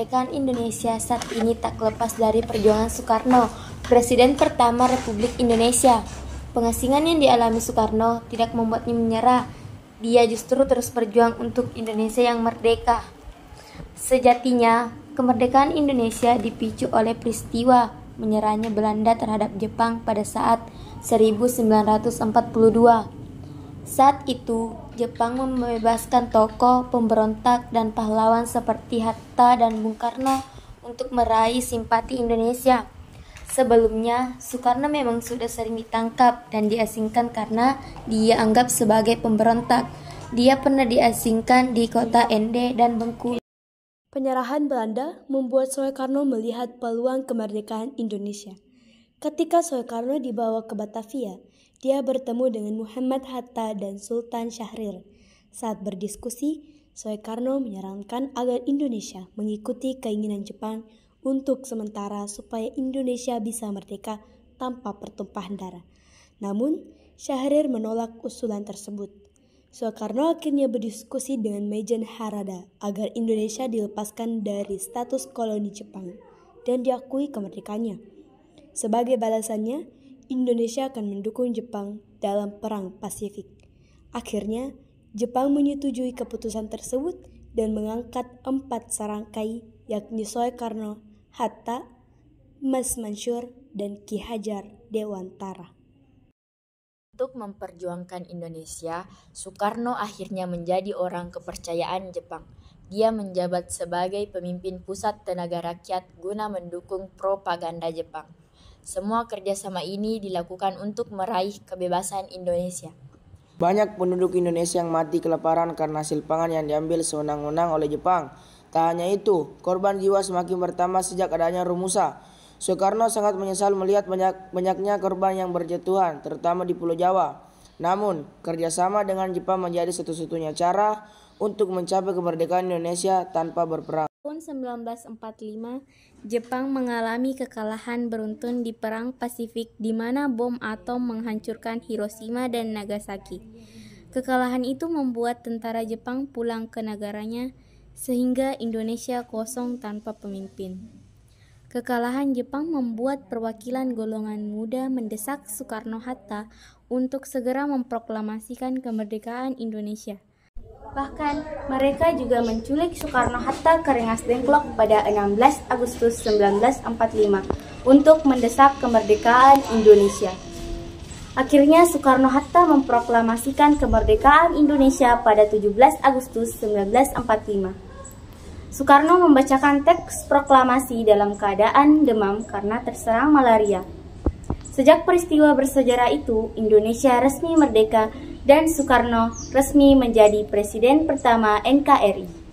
Kemerdekaan Indonesia saat ini tak lepas dari perjuangan Soekarno, Presiden pertama Republik Indonesia. Pengasingan yang dialami Soekarno tidak membuatnya menyerah. Dia justru terus berjuang untuk Indonesia yang merdeka. Sejatinya, kemerdekaan Indonesia dipicu oleh peristiwa menyerahnya Belanda terhadap Jepang pada saat 1942. Saat itu, Jepang membebaskan tokoh, pemberontak, dan pahlawan seperti Hatta dan Bung Karno untuk meraih simpati Indonesia. Sebelumnya, Soekarno memang sudah sering ditangkap dan diasingkan karena dia anggap sebagai pemberontak. Dia pernah diasingkan di kota Ende dan Bengkulu. Penyerahan Belanda membuat Soekarno melihat peluang kemerdekaan Indonesia. Ketika Soekarno dibawa ke Batavia, dia bertemu dengan Muhammad Hatta dan Sultan Syahrir. Saat berdiskusi, Soekarno menyarankan agar Indonesia mengikuti keinginan Jepang untuk sementara supaya Indonesia bisa merdeka tanpa pertumpahan darah. Namun, Syahrir menolak usulan tersebut. Soekarno akhirnya berdiskusi dengan Mejen Harada agar Indonesia dilepaskan dari status koloni Jepang dan diakui kemerdekaannya. Sebagai balasannya, Indonesia akan mendukung Jepang dalam Perang Pasifik. Akhirnya, Jepang menyetujui keputusan tersebut dan mengangkat 4 sarangkai, yakni Soekarno, Hatta, Mas Mansur, dan Ki Hajar Dewantara. Untuk memperjuangkan Indonesia, Soekarno akhirnya menjadi orang kepercayaan Jepang. Dia menjabat sebagai pemimpin pusat tenaga rakyat guna mendukung propaganda Jepang. Semua kerjasama ini dilakukan untuk meraih kebebasan Indonesia. Banyak penduduk Indonesia yang mati kelaparan karena hasil pangan yang diambil sewenang-wenang oleh Jepang. Tak hanya itu, korban jiwa semakin bertambah sejak adanya Rumusa. Soekarno sangat menyesal melihat banyaknya korban yang berjatuhan, terutama di Pulau Jawa. Namun, kerjasama dengan Jepang menjadi satu-satunya cara untuk mencapai kemerdekaan Indonesia tanpa berperang. Tahun 1945, Jepang mengalami kekalahan beruntun di Perang Pasifik di mana bom atom menghancurkan Hiroshima dan Nagasaki. Kekalahan itu membuat tentara Jepang pulang ke negaranya sehingga Indonesia kosong tanpa pemimpin. Kekalahan Jepang membuat perwakilan golongan muda mendesak Soekarno-Hatta untuk segera memproklamasikan kemerdekaan Indonesia. Bahkan, mereka juga menculik Soekarno-Hatta ke Rengas Dengklok pada 16 Agustus 1945 untuk mendesak kemerdekaan Indonesia. Akhirnya, Soekarno-Hatta memproklamasikan kemerdekaan Indonesia pada 17 Agustus 1945. Soekarno membacakan teks proklamasi dalam keadaan demam karena terserang malaria. Sejak peristiwa bersejarah itu, Indonesia resmi merdeka dan Soekarno resmi menjadi Presiden pertama NKRI.